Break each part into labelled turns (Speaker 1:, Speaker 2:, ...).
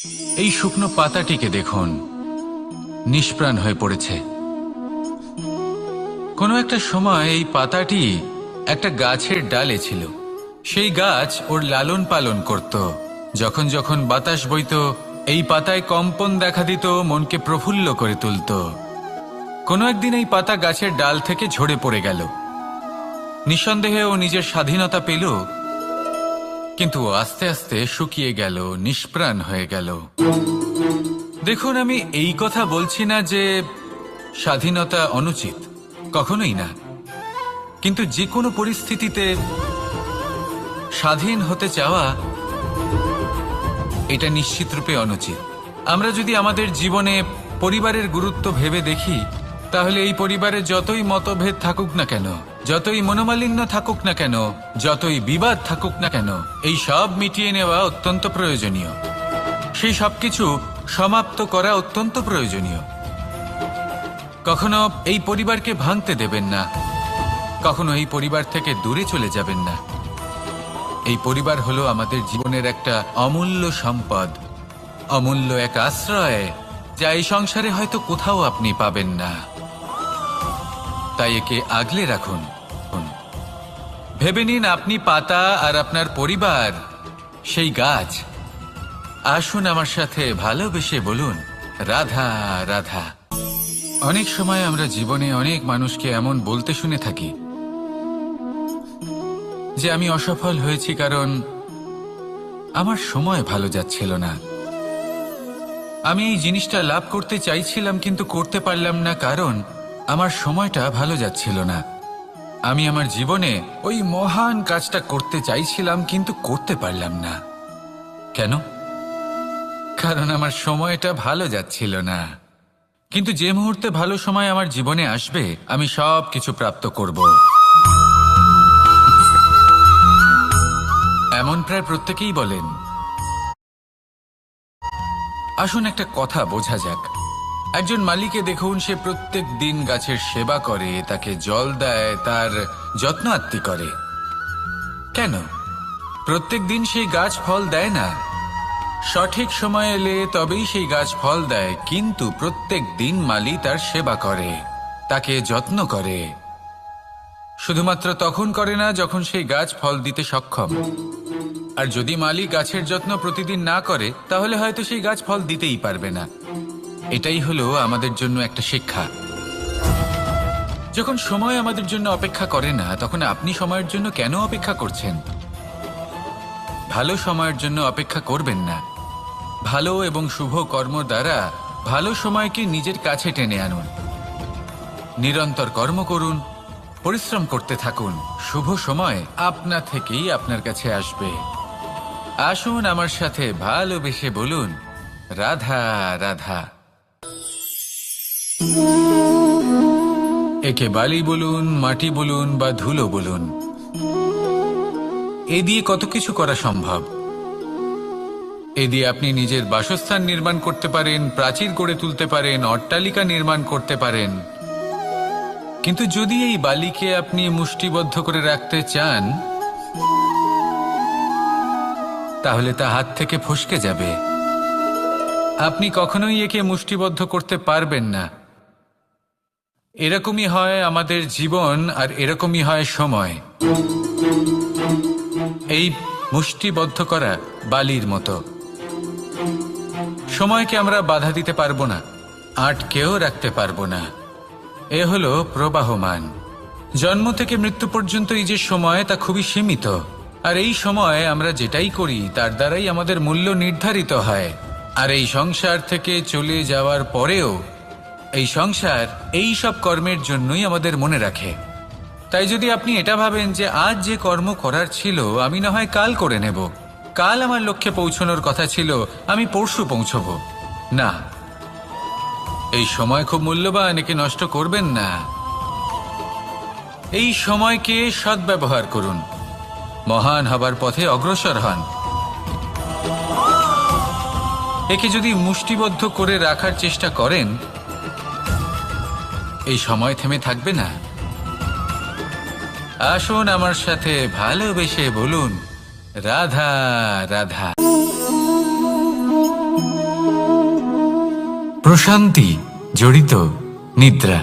Speaker 1: এই শুকনো পাতাটিকে দেখুন, নিষ্প্রাণ হয়ে পড়েছে। কোনো একটা সময় এই পাতাটি একটা গাছের ডালে ছিল। সেই গাছ ওর লালন পালন করত। যখন যখন বাতাস বইত, এই পাতায় কম্পন দেখা দিত, মনকে প্রফুল্ল করে তুলত। কোনো একদিন এই পাতা গাছের ডাল থেকে ঝরে পড়ে গেল। নিঃসন্দেহে ও নিজের স্বাধীনতা পেল, কিন্তু আস্তে আস্তে শুকিয়ে গেল, নিষ্প্রাণ হয়ে গেল। দেখুন, আমি এই কথা বলছি না যে স্বাধীনতা অনুচিত, কখনোই না। কিন্তু যে কোনো পরিস্থিতিতে স্বাধীন হতে চাওয়া এটা নিশ্চিতরূপে অনুচিত। আমরা যদি আমাদের জীবনে পরিবারের গুরুত্ব ভেবে দেখি, তাহলে এই পরিবারে যতই মতভেদ থাকুক না কেন, যতই মনোমালিন্য থাকুক না কেন, যতই বিবাদ থাকুক না কেন, এই সব মিটিয়ে নেওয়া অত্যন্ত প্রয়োজনীয়। সেই সবকিছু সমাপ্ত করা অত্যন্ত প্রয়োজনীয়। কখনো এই পরিবারকে ভাঙতে দেবেন না, কখনো এই পরিবার থেকে দূরে চলে যাবেন না। এই পরিবার হলো আমাদের জীবনের একটা অমূল্য সম্পদ, অমূল্য এক আশ্রয়, যা এই সংসারে হয়তো কোথাও আপনি পাবেন না। তাই একে আগলে রাখুন। ভেবে নিন আপনি পাতা আর আপনার পরিবার সেই গাছ। আসুন আমার সাথে ভালোবেসে বলুন, রাধা রাধা। অনেক সময় আমরা জীবনে অনেক মানুষকে এমন বলতে শুনে থাকি যে আমি অসফল হয়েছি কারণ আমার সময় ভালো যাচ্ছিল না। আমি এই জিনিসটা লাভ করতে চাইছিলাম কিন্তু করতে পারলাম না কারণ আমার সময়টা ভালো যাচ্ছিল না। আমি আমার জীবনে ওই মহান কাজটা করতে চাইছিলাম কিন্তু করতে পারলাম না। কেন? কারণ আমার সময়টা ভালো যাচ্ছিল না। কিন্তু যে মুহূর্তে ভালো সময় আমার জীবনে আসবে, আমি সব কিছু প্রাপ্ত করব। এমন প্রায় প্রত্যেকেই বলেন। আসুন একটা কথা বোঝা যাক। একজন মালিকে দেখুন, সে প্রত্যেক দিন গাছের সেবা করে, তাকে জল দেয়, তার যত্ন আত্তি করে। কেন? প্রত্যেক দিন সেই গাছ ফল দেয় না। সঠিক সময় এলে তবেই সেই গাছ ফল দেয়, কিন্তু প্রত্যেক দিন মালি তার সেবা করে, তাকে যত্ন করে। শুধুমাত্র তখন করে না যখন সেই গাছ ফল দিতে সক্ষম। আর যদি মালি গাছের যত্ন প্রতিদিন না করে, তাহলে হয়তো সেই গাছ ফল দিতেই পারবে না। এটাই হলো আমাদের জন্য একটা শিক্ষা। যখন সময় আমাদের জন্য অপেক্ষা করে না, তখন আপনি সময়ের জন্য কেন অপেক্ষা করছেন? ভালো সময়ের জন্য অপেক্ষা করবেন না। ভালো এবং শুভ কর্ম দ্বারা ভালো সময়কে নিজের কাছে টেনে আনুন। নিরন্তর কর্ম করুন, পরিশ্রম করতে থাকুন। শুভ সময় আপনা থেকেই আপনার কাছে আসবে। আসুন আমার সাথে ভালোবেসে বলুন, রাধা রাধা। একে বালি বলুন, মাটি বলুন বা ধুলো বলুন, এ দিয়ে কত কিছু করা সম্ভব। এ দিয়ে আপনি নিজের বাসস্থান নির্মাণ করতে পারেন, প্রাচীর গড়ে তুলতে পারেন, অট্টালিকা নির্মাণ করতে পারেন। কিন্তু যদি এই বালিকে আপনি মুষ্টিবদ্ধ করে রাখতে চান, তাহলে তা হাত থেকে ফসকে যাবে। আপনি কখনোই একে মুষ্টিবদ্ধ করতে পারবেন না। এরকমই হয় আমাদের জীবন, আর এরকমই হয় সময়। এই মুষ্টিবদ্ধ করা বালির মতো। সময়কে আমরা বাধা দিতে পারবো না, আটকেও রাখতে পারবো না। এ হলো প্রবাহমান। জন্ম থেকে মৃত্যু পর্যন্ত এই যে সময়, তা খুবই সীমিত। আর এই সময় আমরা যেটাই করি তার দ্বারাই আমাদের মূল্য নির্ধারিত হয়। আর এই সংসার থেকে চলে যাওয়ার পরেও এই সংসার এই সব কর্মের জন্যই আমাদের মনে রাখে। তাই যদি আপনি এটা ভাবেন যে আজ যে কর্ম করার ছিল আমি না হয় কাল করে নেব, কাল আমার লক্ষ্যে পৌঁছানোর কথা ছিল আমি পরশু পৌঁছব, না, এই সময় খুব মূল্যবান, একে নষ্ট করবেন না। এই সময়কে সদ্ব্যবহার করুন, মহান হবার পথে অগ্রসর হন। একে যদি মুষ্টিবদ্ধ করে রাখার চেষ্টা করেন, এই সময় থেমে থাকবে না। আসুন আমার সাথে ভালোবেসে বলুন, রাধা রাধা। প্রশান্তি জড়িত নিদ্রা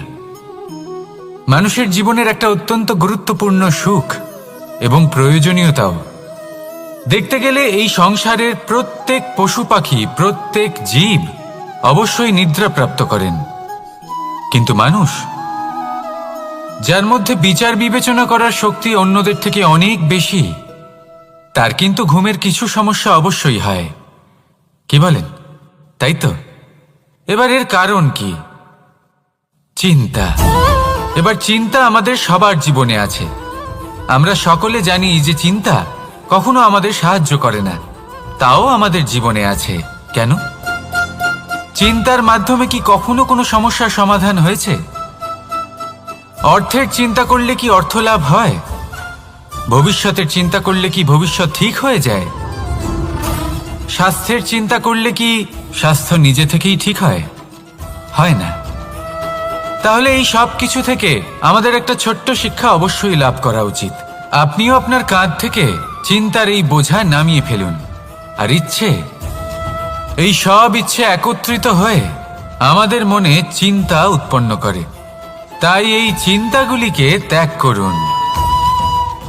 Speaker 1: মানুষের জীবনের একটা অত্যন্ত গুরুত্বপূর্ণ সুখ এবং প্রয়োজনীয়তাও। দেখতে গেলে এই সংসারের প্রত্যেক পশু পাখি, প্রত্যেক জীব অবশ্যই নিদ্রা প্রাপ্ত করেন, কিন্তু মানুষ, যার মধ্যে বিচার বিবেচনা করার শক্তি অন্যদের থেকে অনেক বেশি, তার কিন্তু ঘুমের কিছু সমস্যা অবশ্যই হয়। কি বলেন, তাই তো? এবার এর কারণ কি? চিন্তা। এবার চিন্তা আমাদের সবার জীবনে আছে। আমরা সকলে জানি যে চিন্তা কখনো আমাদের সাহায্য করে না, তাও আমাদের জীবনে আছে। কেন? চিন্তার মাধ্যমে কি কখনো কোনো সমস্যার সমাধান হয়েছে? অর্থের চিন্তা করলে কি অর্থ লাভ হয়? ভবিষ্যতের চিন্তা করলে কি ভবিষ্যৎ ঠিক হয়ে যায়? স্বাস্থ্যের চিন্তা করলে কি স্বাস্থ্য নিজে থেকেই ঠিক হয়? হয় না। তাহলে এই সব কিছু থেকে আমাদের একটা ছোট্ট শিক্ষা অবশ্যই লাভ করা উচিত। আপনিও আপনার কাঁধ থেকে চিন্তার এই বোঝা নামিয়ে ফেলুন। আর এই সব ইচ্ছে একত্রিত হয়ে আমাদের মনে চিন্তা উৎপন্ন করে। তাই এই চিন্তাগুলিকে ত্যাগ করুন।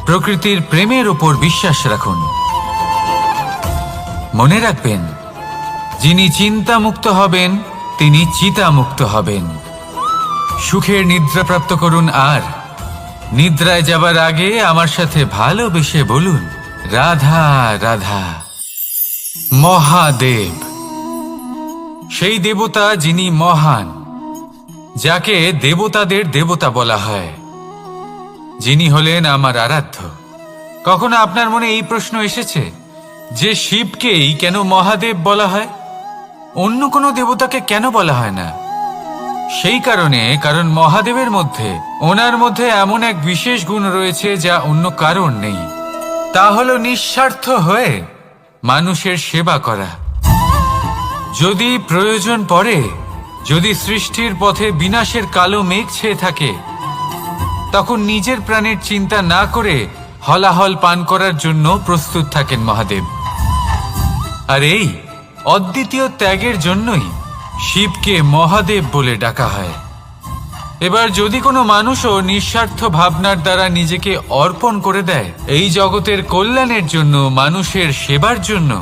Speaker 1: প্রকৃতির প্রেমের উপর বিশ্বাস রাখুন। মনে রাখবেন, যিনি চিন্তামুক্ত হবেন তিনি চিতামুক্ত হবেন। সুখের নিদ্রা প্রাপ্ত করুন, আর নিদ্রায় যাবার আগে আমার সাথে ভালোবেসে বলুন, রাধা রাধা। মহাদেব, সেই দেবতা যিনি মহান, যাকে দেবতাদের দেবতা বলা হয়, যিনি হলেন আমার আরাধ্য। কখনো আপনার মনে এই প্রশ্ন এসেছে যে শিবকেই কেন মহাদেব বলা হয়, অন্য কোনো দেবতাকে কেন বলা হয় না? সেই কারণ মহাদেবের মধ্যে, ওনার মধ্যে এমন এক বিশেষ গুণ রয়েছে যা অন্য কারণ নেই। তা হলো নিঃস্বার্থ হয়ে মানুষের সেবা করা। যদি প্রয়োজন পড়ে, যদি সৃষ্টির পথে বিনাশের কালো মেঘ ছেয়ে থাকে, তখন নিজের প্রাণের চিন্তা না করে হলাহল পান করার জন্য প্রস্তুত থাকেন মহাদেব। আর এই অদ্বিতীয় ত্যাগের জন্যই শিবকে মহাদেব বলে ডাকা হয়। এবার যদি কোনো মানুষও নিঃস্বার্থ ভাবনার দ্বারা নিজেকে অর্পণ করে দেয় এই জগতের কল্যাণের জন্য, মানুষের সেবার জন্য,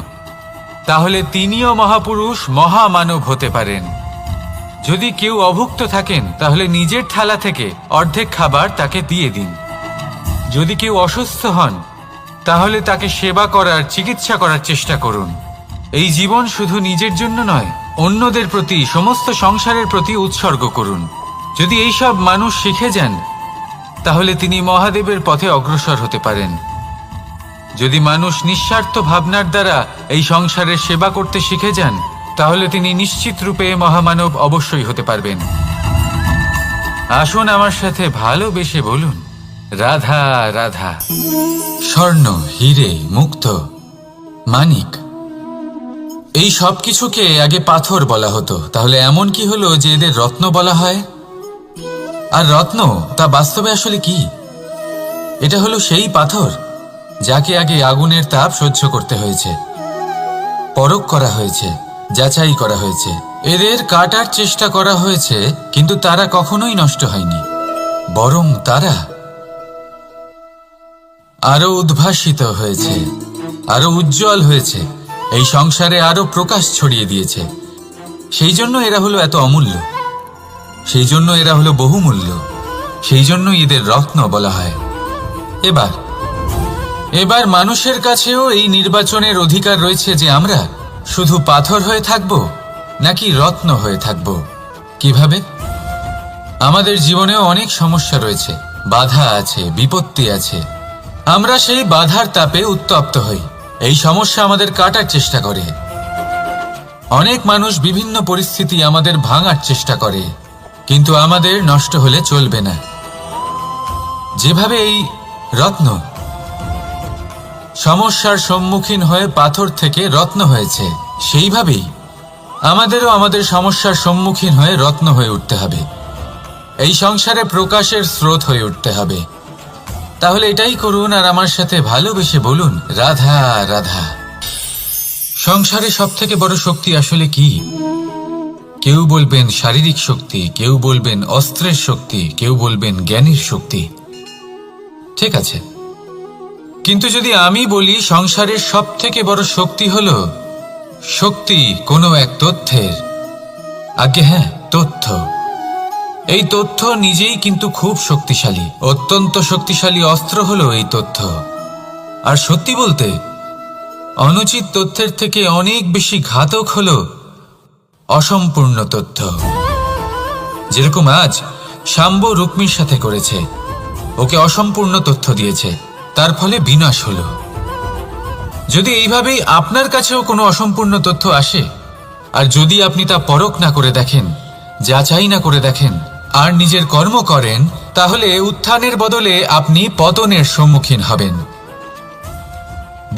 Speaker 1: তাহলে তিনিও মহাপুরুষ, মহামানব হতে পারেন। যদি কেউ অভুক্ত থাকেন, তাহলে নিজের থালা থেকে অর্ধেক খাবার তাকে দিয়ে দিন। যদি কেউ অসুস্থ হন, তাহলে তাকে সেবা করার, চিকিৎসা করার চেষ্টা করুন। এই জীবন শুধু নিজের জন্য নয়, অন্যদের প্রতি, সমস্ত সংসারের প্রতি উৎসর্গ করুন। যদি এইসব মানুষ শিখে যান, তাহলে তিনি মহাদেবের পথে অগ্রসর হতে পারেন। যদি মানুষ নিঃস্বার্থ ভাবনার দ্বারা এই সংসারের সেবা করতে শিখে যান, তাহলে তিনি নিশ্চিত রূপে মহামানব অবশ্যই হতে পারবেন। আসুন আমার সাথে ভালোবেসে বলুন, রাধা রাধা। স্বর্ণ, হিরে, মুক্ত, মানিক, এই সব কিছুকে আগে পাথর বলা হতো। তাহলে এমন কি হলো যে এদের রত্ন বলা হয়? আর রত্ন তা বাস্তবে আসলে কি? এটা হলো সেই পাথর যাকে আগে আগুনের তাপ সহ্য করতে হয়েছে, পরখ করা হয়েছে, যাচাই করা হয়েছে, এদের কাটার চেষ্টা করা হয়েছে, কিন্তু তারা কখনোই নষ্ট হয়নি, বরং তারা আরো উদ্ভাসিত হয়েছে, আরো উজ্জ্বল হয়েছে, এই সংসারে আরো প্রকাশ ছড়িয়ে দিয়েছে। সেই জন্য এরা হলো এত অমূল্য, সেই জন্য এরা হলো বহুমূল্য, সেই জন্যই এদের রত্ন বলা হয়। এবার মানুষের কাছেও এই নির্বাচনের অধিকার রয়েছে যে আমরা শুধু পাথর হয়ে থাকব নাকি রত্ন হয়ে থাকব। কিভাবে? আমাদের জীবনেও অনেক সমস্যা রয়েছে, বাধা আছে, বিপত্তি আছে। আমরা সেই বাধার তাপে উত্তপ্ত হই, এই সমস্যা আমাদের কাটার চেষ্টা করে। অনেক মানুষ বিভিন্ন পরিস্থিতি আমাদের ভাঙার চেষ্টা করে, কিন্তু আমাদের নষ্ট হলে চলবে না। যেভাবে এই রত্ন সমস্যার সম্মুখীন হয়ে পাথর থেকে রত্ন হয়েছে, সেইভাবেই আমাদেরও আমাদের সমস্যার সম্মুখীন হয়ে রত্ন হয়ে উঠতে হবে, এই সংসারে প্রকাশের স্রোত হয়ে উঠতে হবে। তাহলে এটাই করুন আর আমার সাথে ভালোবেসে বলুন, রাধা রাধা। সংসারে সব থেকে বড় শক্তি আসলে কি? কেউ বলবেন শারীরিক শক্তি, কেউ বলবেন অস্ত্রের শক্তি, কেউ বলবেন জ্ঞানের শক্তি। ঠিক আছে, কিন্তু যদি আমি বলি সংসারের সব থেকে বড় শক্তি হলো শক্তি কোনো এক তথ্যের, আগে হ্যাঁ, তথ্য। এই তথ্য নিজেই কিন্তু খুব শক্তিশালী, অত্যন্ত শক্তিশালী অস্ত্র হলো এই তথ্য। আর সত্যি বলতে অনুচিত তথ্যের থেকে অনেক বেশি ঘাতক হলো অসম্পূর্ণ তথ্য। যেরকম আজ শাম্ব রুক্মির সাথে করেছে, ওকে অসম্পূর্ণ তথ্য দিয়েছে, তার ফলে বিনাশ হলো। যদি এইভাবেই আপনার কাছেও কোনো অসম্পূর্ণ তথ্য আসে, আর যদি আপনি তা পরখ না করে দেখেন, যাচাই না করে দেখেন, আর নিজের কর্ম করেন, তাহলে উত্থানের বদলে আপনি পতনের সম্মুখীন হবেন।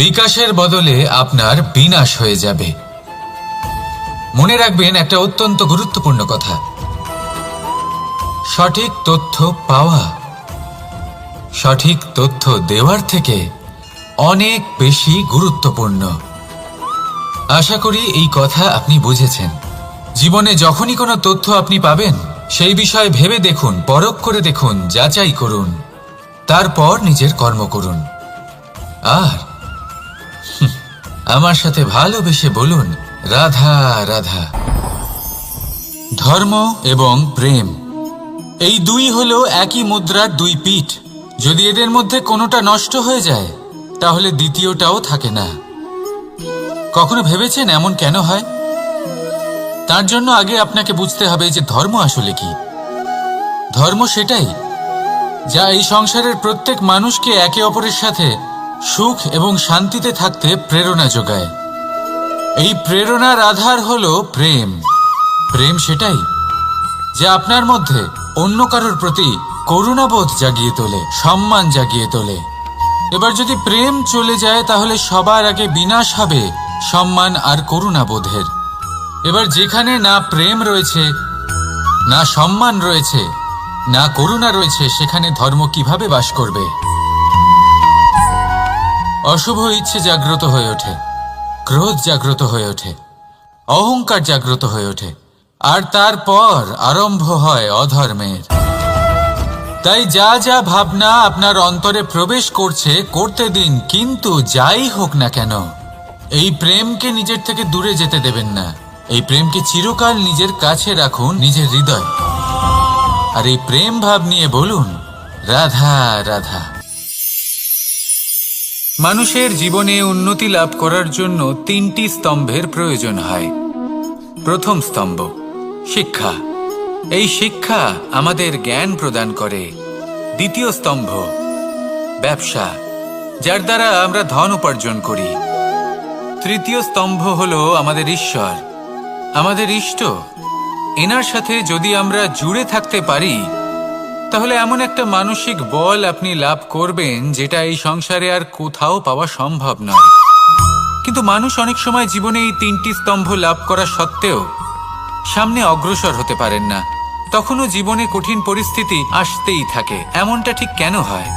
Speaker 1: বিকাশের বদলে আপনার বিনাশ হয়ে যাবে। মনে রাখবেন একটা অত্যন্ত গুরুত্বপূর্ণ কথা, সঠিক তথ্য পাওয়া সঠিক তথ্য দেওয়ার থেকে অনেক বেশি গুরুত্বপূর্ণ। আশা করি এই কথা আপনি বুঝেছেন। জীবনে যখনই কোনো তথ্য আপনি পাবেন, সেই বিষয়ে ভেবে দেখুন, পরখ করে দেখুন, যাচাই করুন, তারপর নিজের কর্ম করুন। আর আমার সাথে ভালোবেসে বলুন, রাধা রাধা। ধর্ম এবং প্রেম, এই দুই হলো একই মুদ্রার দুই পিঠ। যদি এদের মধ্যে কোনোটা নষ্ট হয়ে যায়, তাহলে দ্বিতীয়টাও থাকে না। কখনো ভেবেছেন এমন কেন হয়? তার জন্য আগে আপনাকে বুঝতে হবে যে ধর্ম আসলে কি। ধর্ম সেটাই যা এই সংসারের প্রত্যেক মানুষকে একে অপরের সাথে সুখ এবং শান্তিতে থাকতে প্রেরণা যোগায়। এই প্রেরণার আধার হলো প্রেম। প্রেম সেটাই যা আপনার মধ্যে অন্য কারোর প্রতি করুণাবোধ জাগিয়ে তোলে, সম্মান জাগিয়ে তোলে। এবার যদি প্রেম চলে যায়, তাহলে সবার আগে বিনাশ হবে সম্মান আর করুণাবোধের। এবার যেখানে না প্রেম রয়েছে, না সম্মান রয়েছে, না করুণা রয়েছে, সেখানে ধর্ম কিভাবে বাস করবে? অশুভ ইচ্ছে জাগ্রত হয়ে ওঠে, ক্রোধ জাগ্রত হয়ে ওঠে, অহংকার জাগ্রত হয়ে ওঠে, আর তারপর আরম্ভ হয় অধর্মের। তাই যা যা ভাবনা আপনার অন্তরে প্রবেশ করছে, করতে দিন, কিন্তু যাই হোক না কেন, এই প্রেমকে নিজের থেকে দূরে যেতে দেবেন না। এই প্রেমকে চিরকাল নিজের কাছে রাখুন, নিজের হৃদয়। আর এই প্রেম ভাব নিয়ে বলুন, রাধা রাধা। মানুষের জীবনে উন্নতি লাভ করার জন্য তিনটি স্তম্ভের প্রয়োজন হয়। প্রথম স্তম্ভ শিক্ষা। এই শিক্ষা আমাদের জ্ঞান প্রদান করে। দ্বিতীয় স্তম্ভ ব্যবসা, যার দ্বারা আমরা ধন উপার্জন করি। তৃতীয় স্তম্ভ হলো আমাদের ঈশ্বর, আমাদের ইষ্ট। এনার সাথে যদি আমরা জুড়ে থাকতে পারি, তাহলে এমন একটা মানসিক বল আপনি লাভ করবেন যেটা এই সংসারে আর কোথাও পাওয়া সম্ভব নয়। কিন্তু মানুষ অনেক সময় জীবনে এই তিনটি স্তম্ভ লাভ করা সত্ত্বেও সামনে অগ্রসর হতে পারেন না। তখনও জীবনে কঠিন পরিস্থিতি আসতেই থাকে। এমনটা ঠিক কেন হয়?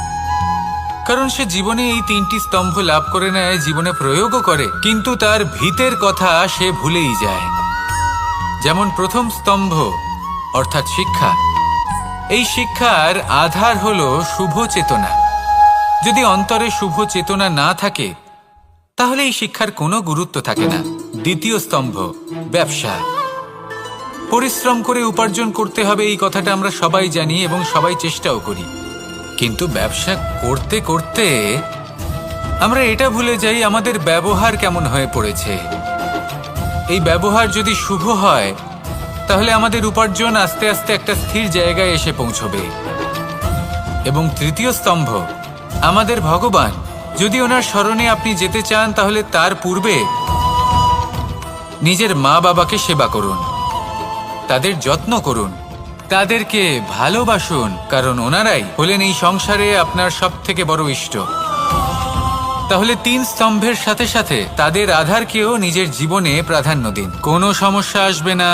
Speaker 1: কারণ সে জীবনে এই তিনটি স্তম্ভ লাভ করে নেয়, জীবনে প্রয়োগও করে, কিন্তু তার ভিতের কথা সে ভুলেই যায়। যেমন প্রথম স্তম্ভ অর্থাৎ শিক্ষা। এই শিক্ষার আধার হলো শুভ চেতনা। যদি অন্তরে শুভ চেতনা না থাকে, তাহলে এই শিক্ষার কোনো গুরুত্ব থাকে না। দ্বিতীয় স্তম্ভ ব্যবসা। পরিশ্রম করে উপার্জন করতে হবে, এই কথাটা আমরা সবাই জানি এবং সবাই চেষ্টাও করি। কিন্তু ব্যবসা করতে করতে আমরা এটা ভুলে যাই আমাদের ব্যবহার কেমন হয়ে পড়েছে। এই ব্যবহার যদি শুভ হয়, তাহলে আমাদের উপার্জন আস্তে আস্তে একটা স্থির জায়গায় এসে পৌঁছবে। এবং তৃতীয় স্তম্ভ আমাদের ভগবান। যদি ওনার স্মরণে আপনি যেতে চান, তাহলে তার পূর্বে নিজের মা বাবাকে সেবা করুন, তাদের যত্ন করুন, তাদেরকে ভালোবাসুন, কারণ ওনারাই হলেন এই সংসারে আপনার সব থেকে বড় ইষ্ট। তাহলে তিন স্তম্ভের সাথে সাথে তাদের আধারকেও নিজের জীবনে প্রাধান্য দিন। কোনো সমস্যা আসবে না,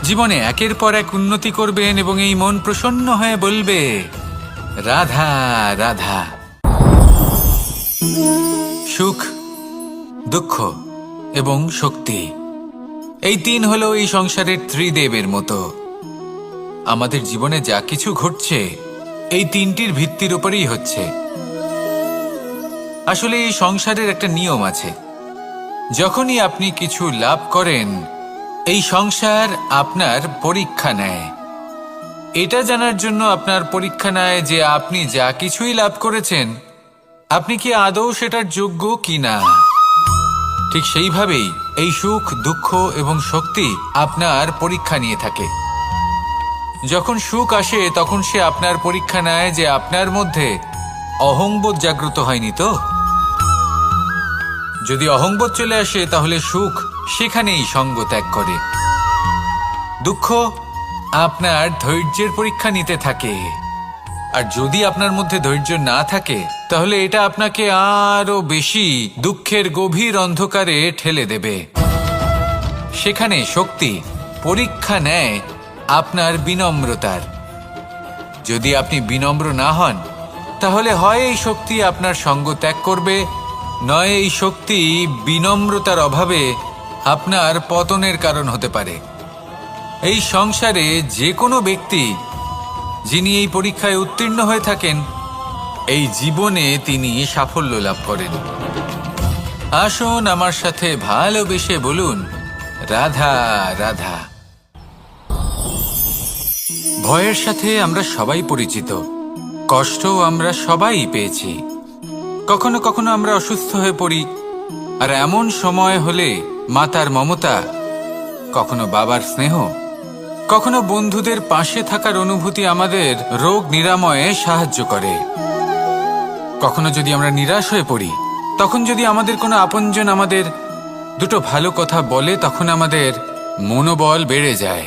Speaker 1: জীবনে একের পর এক উন্নতি করবেন এবং এই মন প্রসন্ন হয়ে বলবে, রাধা রাধা। সুখ, দুঃখ এবং শক্তি। এই তিন হলো এই সংসারের ত্রিদেবের মতো। আমাদের জীবনে যা কিছু ঘটছে এই তিনটির ভিত্তির উপরেই হচ্ছে। আসলে এই সংসারের একটা নিয়ম আছে, যখনই আপনি কিছু লাভ করেন এই সংসার আপনার পরীক্ষা নেয়। এটা জানার জন্য আপনার পরীক্ষা নেয় যে আপনি যা কিছুই লাভ করেছেন আপনি কি আদৌ সেটার যোগ্য কিনা। ঠিক সেইভাবেই এই সুখ, দুঃখ এবং শক্তি আপনার পরীক্ষা নিয়ে থাকে। যখন সুখ আসে তখন সে আপনার পরীক্ষা নেয় যে আপনার মধ্যে অহংবোধ জাগ্রত হয়নি তো। যদি অহংবোধ চলে আসে তাহলে সুখ সেখানেই সঙ্গ ত্যাগ করে। দুঃখ আপনার ধৈর্যের পরীক্ষা নিতে থাকে, আর যদি আপনার মধ্যে ধৈর্য না থাকে তাহলে এটা আপনাকে আরো বেশি দুঃখের গভীর অন্ধকারে ঠেলে দেবে। সেখানে শক্তি পরীক্ষা নেয় আপনার বিনম্রতার। যদি আপনি বিনম্র না হন তাহলে হয় এই শক্তি আপনার সঙ্গ ত্যাগ করবে, নয় এই শক্তি বিনম্রতার অভাবে আপনার পতনের কারণ হতে পারে। এই সংসারে যে কোনো ব্যক্তি যিনি এই পরীক্ষায় উত্তীর্ণ হয়ে থাকেন এই জীবনে তিনি সাফল্য লাভ করেন। আসুন আমার সাথে ভালোবেসে বলুন, রাধা রাধা। ভয়ের সাথে আমরা সবাই পরিচিত, কষ্টও আমরা সবাই পেয়েছি। কখনো কখনো আমরা অসুস্থ হয়ে পড়ি, আর এমন সময় হলে মাতার মমতা, কখনো বাবার স্নেহ, কখনো বন্ধুদের পাশে থাকার অনুভূতি আমাদের রোগ নিরাময়ে সাহায্য করে। কখনো যদি আমরা নিরাশ হয়ে পড়ি, তখন যদি আমাদের কোনো আপনজন আমাদের দুটো ভালো কথা বলে তখন আমাদের মনোবল বেড়ে যায়।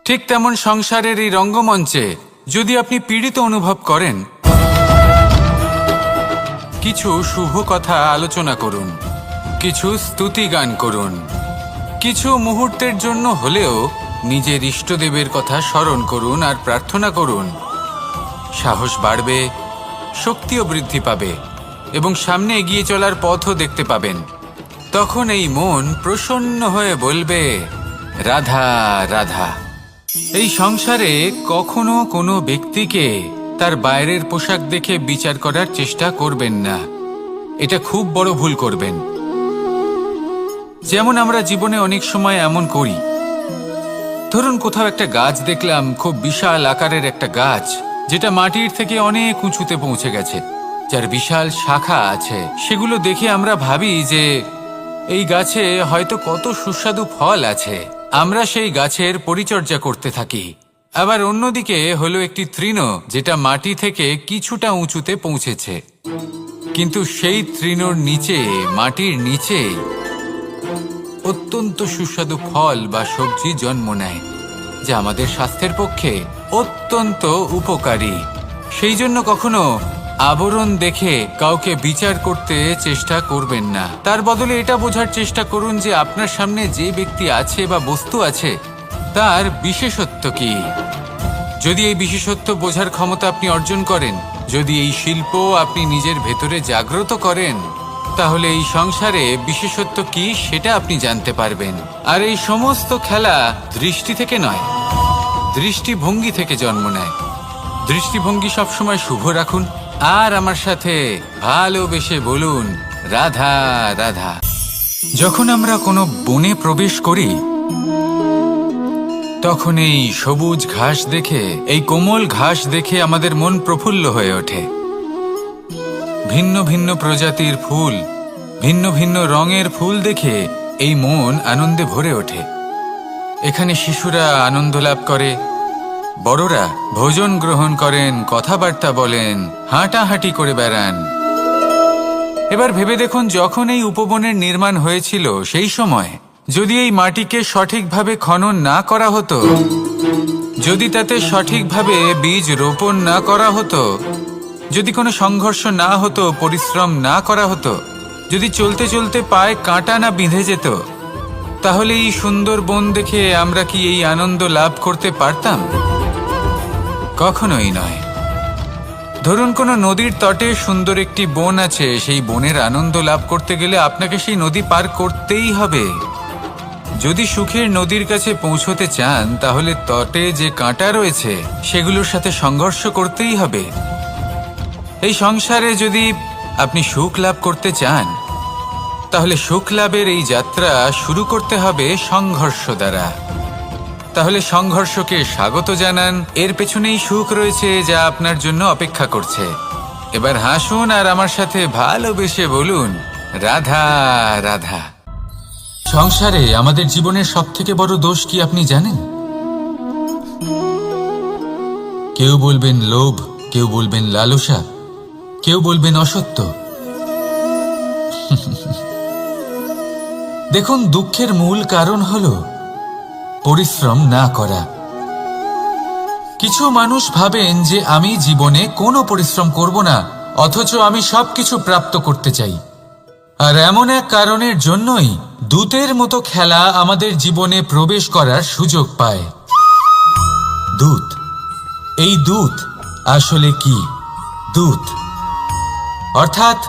Speaker 1: ঠিক তেমন সংসারের এই রঙ্গমঞ্চে যদি আপনি পীড়িত অনুভব করেন, কিছু শুভ কথা আলোচনা করুন, কিছু স্তুতি গান করুন, কিছু মুহূর্তের জন্য হলেও নিজের ইষ্টদেবের কথা স্মরণ করুন আর প্রার্থনা করুন। সাহস বাড়বে, শক্তিও বৃদ্ধি পাবে এবং সামনে এগিয়ে চলার পথও দেখতে পাবেন। তখন এই মন প্রসন্ন হয়ে বলবে, রাধা রাধা। এই সংসারে কখনো কোনো ব্যক্তিকে তার বাইরের পোশাক দেখে বিচার করার চেষ্টা করবেন না, এটা খুব বড় ভুল করবেন। যেমন আমরা জীবনে অনেক সময় এমন করি, ধরুন কোথাও একটা গাছ দেখলাম, খুব বিশাল আকারের একটা গাছ যেটা মাটির থেকে অনেক উঁচুতে পৌঁছে গেছে, যার বিশাল শাখা আছে। সেগুলো দেখে আমরা ভাবি যে এই গাছে হয়তো কত সুস্বাদু ফল আছে, আমরা সেই গাছের পরিচর্যা করতে থাকি। আবার অন্যদিকে হলো একটি তৃণ যেটা মাটি থেকে কিছুটা উঁচুতে পৌঁছেছে, কিন্তু সেই তৃণর নিচে, মাটির নিচে অত্যন্ত সুস্বাদু ফল বা সবজি জন্ম নেয়, যা আমাদের স্বাস্থ্যের পক্ষে অত্যন্ত উপকারী। সেই জন্য কখনো আবরণ দেখে কাউকে বিচার করতে চেষ্টা করবেন না। তার বদলে এটা বোঝার চেষ্টা করুন যে আপনার সামনে যে ব্যক্তি আছে বা বস্তু আছে তার বিশেষত্ব কি। যদি এই বিশেষত্ব বোঝার ক্ষমতা আপনি অর্জন করেন, যদি এই শিল্প আপনি নিজের ভেতরে জাগ্রত করেন, তাহলে এই সংসারে বিশেষত্ব কি সেটা আপনি জানতে পারবেন। আর এই সমস্ত খেলা দৃষ্টি থেকে নয়, দৃষ্টিভঙ্গি থেকে জন্ম নেয়। দৃষ্টিভঙ্গি সবসময় শুভ রাখুন আর আমার সাথে ভালোবেসে বলুন, রাধা রাধা। যখন আমরা কোনো বনে প্রবেশ করি তখন এই সবুজ ঘাস দেখে, এই কোমল ঘাস দেখে আমাদের মন প্রফুল্ল হয়ে ওঠে। ভিন্ন ভিন্ন প্রজাতির ফুল, ভিন্ন ভিন্ন রঙের ফুল দেখে এই মন আনন্দে ভরে ওঠে। এখানে শিশুরা আনন্দ লাভ করে, বড়রা ভোজন গ্রহণ করেন, কথাবার্তা বলেন, হাঁটাহাঁটি করে বেড়ান। এবার ভেবে দেখুন, যখন এই উপবনের নির্মাণ হয়েছিল সেই সময় যদি এই মাটিকে সঠিকভাবে খনন না করা হতো, যদি তাতে সঠিকভাবে বীজ রোপণ না করা হতো, যদি কোনো সংঘর্ষ না হতো, পরিশ্রম না করা হতো, যদি চলতে চলতে পায়ে কাঁটা না বিঁধে যেত, তাহলে এই সুন্দর বন দেখে আমরা কি এই আনন্দ লাভ করতে পারতাম? কখনোই নয়। ধরুন কোনো নদীর তটে সুন্দর একটি বন আছে, সেই বনের আনন্দ লাভ করতে গেলে আপনাকে সেই নদী পার করতেই হবে। যদি সুখের নদীর কাছে পৌঁছতে চান তাহলে তটে যে কাঁটা রয়েছে সেগুলোর সাথে সংঘর্ষ করতেই হবে। এই সংসারে যদি আপনি সুখ লাভ করতে চান তাহলে সুখ লাভের এই যাত্রা শুরু করতে হবে সংঘর্ষ দ্বারা। তাহলে সংঘর্ষকে স্বাগত জানান, এর পেছনেই সুখ রয়েছে যা আপনার জন্য অপেক্ষা করছে। এবার হাসুন আর আমার সাথে ভালোবেসে বলুন, রাধা রাধা। সংসারে আমাদের জীবনের সবথেকে বড় দোষ কি আপনি জানেন? কেউ বলবেন লোভ, কেউ বলবেন লালসা, কেউ বলবেন অসত্য। দেখুন, দুঃখের মূল কারণ হলো পরিশ্রম না করা। কিছু মানুষ ভাবেন যে আমি জীবনে কোনো পরিশ্রম করব না, অথচ আমি সবকিছু প্রাপ্ত করতে চাই। আর এমন এক কারণের জন্যই দূতের মতো খেলা আমাদের জীবনে প্রবেশ করার সুযোগ পায়। দূত। এই দূত আসলে কি? দূত অর্থাৎ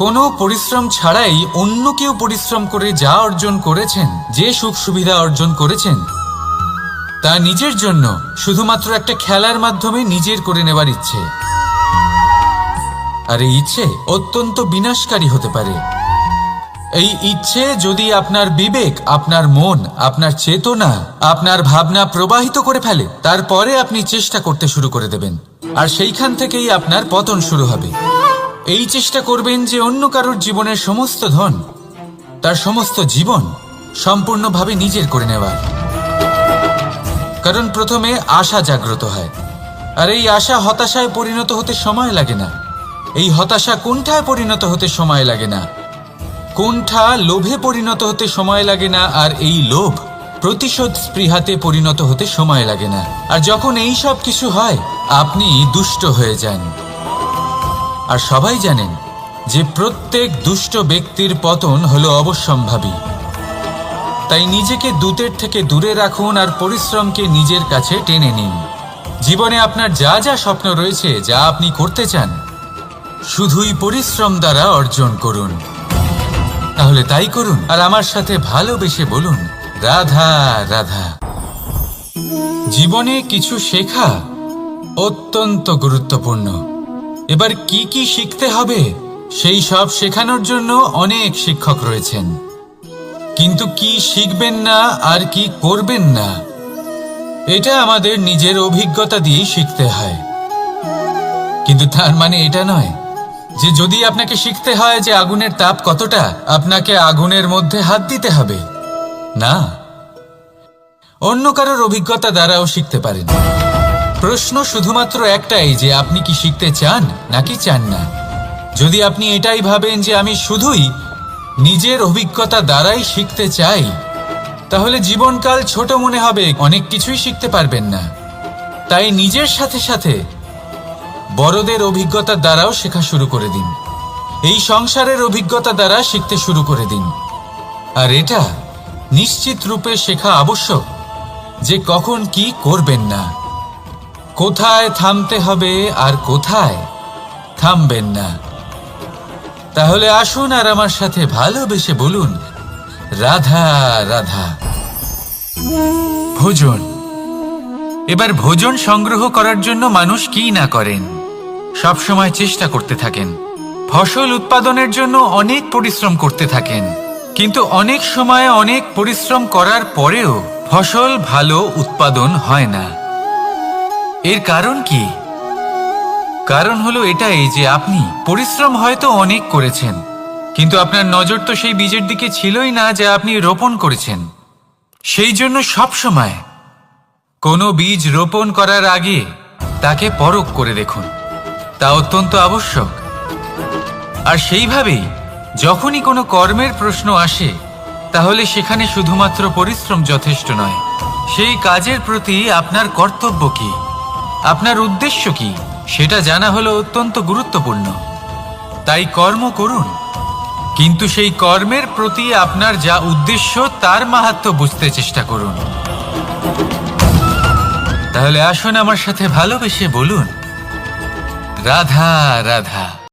Speaker 1: কোনো পরিশ্রম ছাড়াই অন্য কেউ পরিশ্রম করে যা অর্জন করেছেন, যে সুখ সুবিধা অর্জন করেছেন, তা নিজের জন্য শুধুমাত্র একটা খেলার মাধ্যমে নিজের করে নেবার ইচ্ছে। আর এই ইচ্ছে অত্যন্ত বিনাশকারী হতে পারে। এই ইচ্ছে যদি আপনার বিবেক, আপনার মন, আপনার চেতনা, আপনার ভাবনা প্রবাহিত করে ফেলে, তারপরে আপনি চেষ্টা করতে শুরু করে দেবেন, আর সেইখান থেকেই আপনার পতন শুরু হবে। এই চেষ্টা করবেন যে অন্য কারোর জীবনের সমস্ত ধন, তার সমস্ত জীবন সম্পূর্ণভাবে নিজের করে নেওয়ার। কারণ প্রথমে আশা জাগ্রত হয়, আর এই আশা হতাশায় পরিণত হতে সময় লাগে না। এই হতাশা কুণ্ঠায় পরিণত হতে সময় লাগে না, কুণ্ঠা লোভে পরিণত হতে সময় লাগে না, আর এই লোভ প্রতিশোধ স্পৃহাতে পরিণত হতে সময় লাগে না। আর যখন এই সব কিছু হয়, আপনি দুষ্ট হয়ে যান। আর সবাই জানেন যে প্রত্যেক দুষ্ট ব্যক্তির পতন হলো অবশ্যম্ভাবী। তাই নিজেকে দূতের থেকে দূরে রাখুন আর পরিশ্রমকে নিজের কাছে টেনে নিন। জীবনে আপনার যা যা স্বপ্ন রয়েছে, যা আপনি করতে চান, শুধুই পরিশ্রম দ্বারা অর্জন করুন। তাহলে তাই করুন আর আমার সাথে ভালোবেসে বলুন, রাধা রাধা। জীবনে কিছু শেখা অত্যন্ত গুরুত্বপূর্ণ। এবার কি কি শিখতে হবে সেই সব শেখানোর জন্য অনেক শিক্ষক রয়েছেন, কিন্তু কি শিখবেন না আর কি করবেন না, এটা আমাদের নিজের অভিজ্ঞতা দিয়েই শিখতে হয়। কিন্তু তার মানে এটা নয় যে যদি আপনাকে শিখতে হয় যে আগুনের তাপ কতটা, আপনাকে আগুনের মধ্যে হাত দিতে হবে। না, অন্য কারোর অভিজ্ঞতা দ্বারাও শিখতে পারেন। প্রশ্ন শুধুমাত্র একটাই যে আপনি কি শিখতে চান নাকি চান না। যদি আপনি এটাই ভাবেন যে আমি শুধুই নিজের অভিজ্ঞতা দ্বারাই শিখতে চাই, তাহলে জীবনকাল ছোট মনে হবে, অনেক কিছুই শিখতে পারবেন না। তাই নিজের সাথে সাথে বড়দের অভিজ্ঞতা দ্বারাও শেখা শুরু করে দিন। এই সংসারের অভিজ্ঞতা দ্বারা শিখতে শুরু করে দিন। আর এটা নিশ্চিত রূপে শেখা আবশ্যক যে কখন কি করবেন না, কোথায় থামতে হবে আর কোথায় থামবেন না। তাহলে আসুন আর আমার সাথে ভালোবেসে বলুন, রাধা রাধা। ভোজন। এবার ভোজন সংগ্রহ করার জন্য মানুষ কি না করেন, সবসময় চেষ্টা করতে থাকেন। ফসল উৎপাদনের জন্য অনেক পরিশ্রম করতে থাকেন, কিন্তু অনেক সময় অনেক পরিশ্রম করার পরেও ফসল ভালো উৎপাদন হয় না। এর কারণ কি? কারণ হলো এটাই যে আপনি পরিশ্রম হয়তো অনেক করেছেন, কিন্তু আপনার নজর তো সেই বীজের দিকে ছিলই না যা আপনি রোপণ করেছেন। সেই জন্য সবসময় কোনো বীজ রোপণ করার আগে তাকে পরখ করে দেখুন, তা অত্যন্ত আবশ্যক। আর সেইভাবেই যখনই কোনো কর্মের প্রশ্ন আসে, তাহলে সেখানে শুধুমাত্র পরিশ্রম যথেষ্ট নয়। সেই কাজের প্রতি আপনার কর্তব্য কি, আপনার উদ্দেশ্য কি, সেটা জানা হলো অত্যন্ত গুরুত্বপূর্ণ। তাই কর্ম করুন, কিন্তু সেই কর্মের প্রতি আপনার যা উদ্দেশ্য তার মাহাত্ম্য বুঝতে চেষ্টা করুন। তাহলে আসুন আমার সাথে ভালোবেসে বলুন, রাধা রাধা।